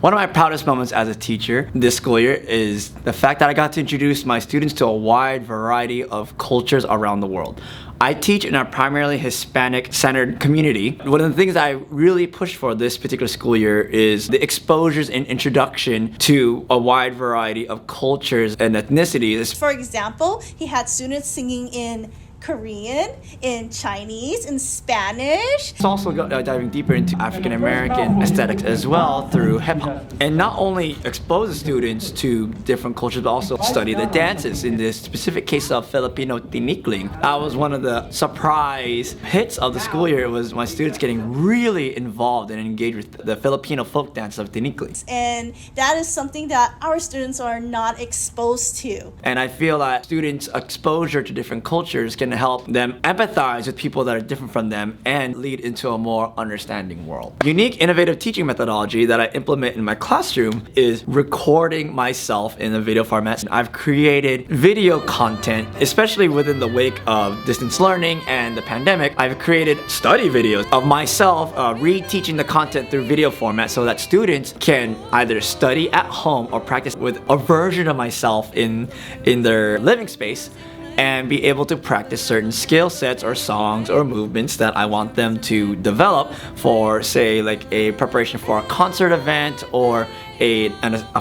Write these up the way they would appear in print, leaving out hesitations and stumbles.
One of my proudest moments as a teacher this school year is the fact that I got to introduce my students to a wide variety of cultures around the world. I teach in a primarily Hispanic-centered community. One of the things I really pushed for this particular school year is the exposures and introduction to a wide variety of cultures and ethnicities. For example, he had students singing in Korean, in Chinese, in Spanish. It's also diving deeper into African American aesthetics as well through hip hop. And not only expose the students to different cultures, but also study the dances. In this specific case of Filipino tinikling, that was one of the surprise hits of the school year. It was my students getting really involved and engaged with the Filipino folk dance of tinikling. And that is something that our students are not exposed to. And I feel that students' exposure to different cultures can help them empathize with people that are different from them and lead into a more understanding world. Unique innovative teaching methodology that I implement in my classroom is recording myself in a video format. I've created video content, especially within the wake of distance learning and the pandemic. I've created study videos of myself reteaching the content through video format so that students can either study at home or practice with a version of myself in their living space, and be able to practice certain skill sets or songs or movements that I want them to develop for, say, like a preparation for a concert event or a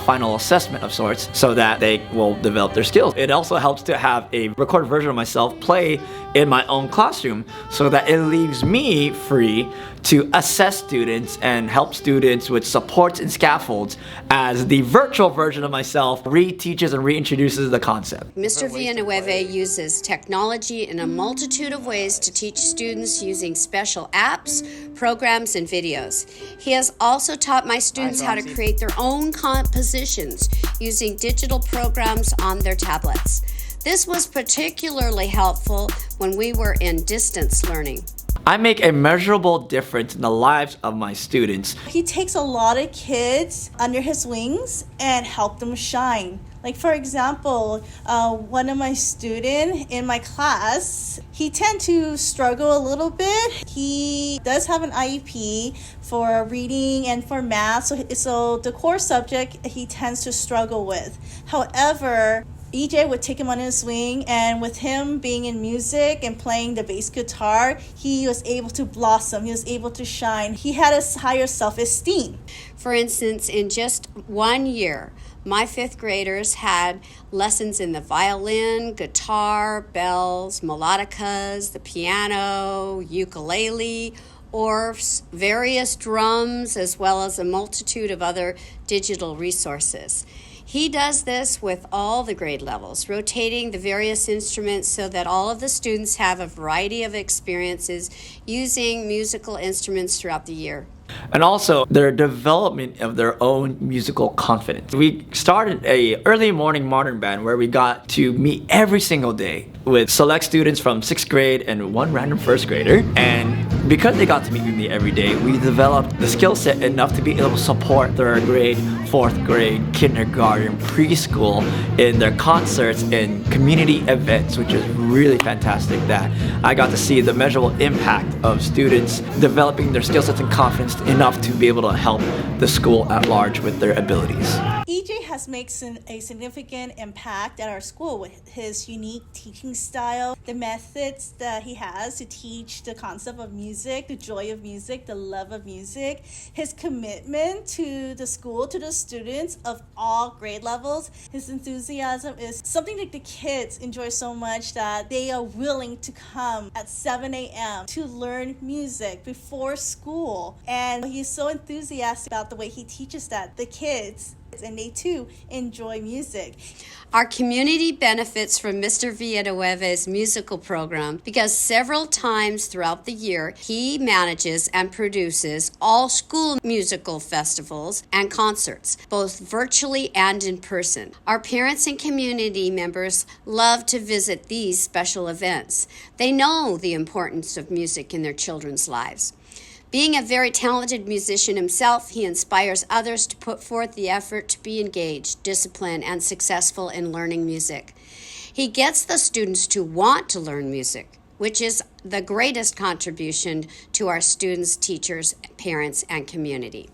final assessment of sorts, so that they will develop their skills. It also helps to have a recorded version of myself play in my own classroom so that it leaves me free to assess students and help students with supports and scaffolds as the virtual version of myself reteaches and reintroduces the concept. Mr. Villanueva uses technology in a multitude of ways to teach students using special apps, programs, and videos. He has also taught my students how to create their own compositions using digital programs on their tablets. This was particularly helpful when we were in distance learning. I make a measurable difference in the lives of my students. He takes a lot of kids under his wings and help them shine. Like, for example, one of my students in my class, he tends to struggle a little bit. He does have an IEP for reading and for math, so the core subject he tends to struggle with. However, EJ would take him on his swing, and with him being in music and playing the bass guitar, he was able to blossom, he was able to shine. He had a higher self-esteem. For instance, in just 1 year, my fifth graders had lessons in the violin, guitar, bells, melodicas, the piano, ukulele, orfs, various drums, as well as a multitude of other digital resources. He does this with all the grade levels, rotating the various instruments so that all of the students have a variety of experiences using musical instruments throughout the year. And also their development of their own musical confidence. We started a early morning modern band where we got to meet every single day with select students from 6th grade and one random first grader. And because they got to meet with me every day, we developed the skill set enough to be able to support 3rd grade, 4th grade, kindergarten, preschool in their concerts and community events, which is really fantastic that I got to see the measurable impact of students developing their skill sets and confidence enough to be able to help the school at large with their abilities. EJ has made a significant impact at our school with his unique teaching style, the methods that he has to teach the concept of music, the joy of music, the love of music, his commitment to the school, to the students of all grade levels. His enthusiasm is something that the kids enjoy so much that they are willing to come at 7 a.m. to learn music before school. And he's so enthusiastic about the way he teaches that the kids, and they too enjoy music. Our community benefits from Mr. Villanueva's musical program because several times throughout the year he manages and produces all school musical festivals and concerts, both virtually and in person. Our parents and community members love to visit these special events. They know the importance of music in their children's lives. Being a very talented musician himself, he inspires others to put forth the effort to be engaged, disciplined, and successful in learning music. He gets the students to want to learn music, which is the greatest contribution to our students, teachers, parents, and community.